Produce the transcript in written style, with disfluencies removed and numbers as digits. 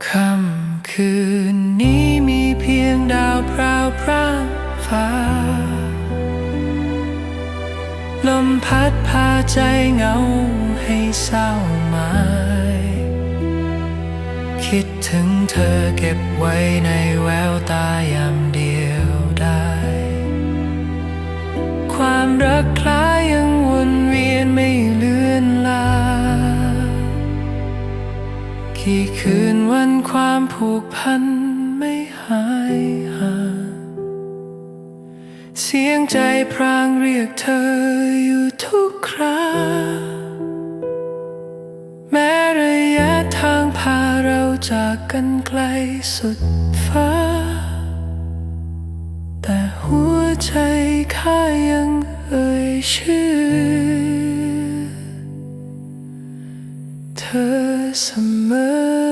ค่ำคืนนี้มีเพียงดาวพราวพร่างฟ้าลมพัดพาใจเหงาให้เศร้าหมายคิดถึงเธอเก็บไว้ในแววตายามเดียวได้ความรักคล้ายยังวนเวียนไม่เลือนลางกี่คืนวันความผูกพันไม่หายห่างเสียงใจพรางเรียกเธออยู่ทุกคราแม้ระยะทางพาเราจากกันไกลสุดฟ้าแต่หัวใจข้ายังเอ่ยชื่อเธอเสมอ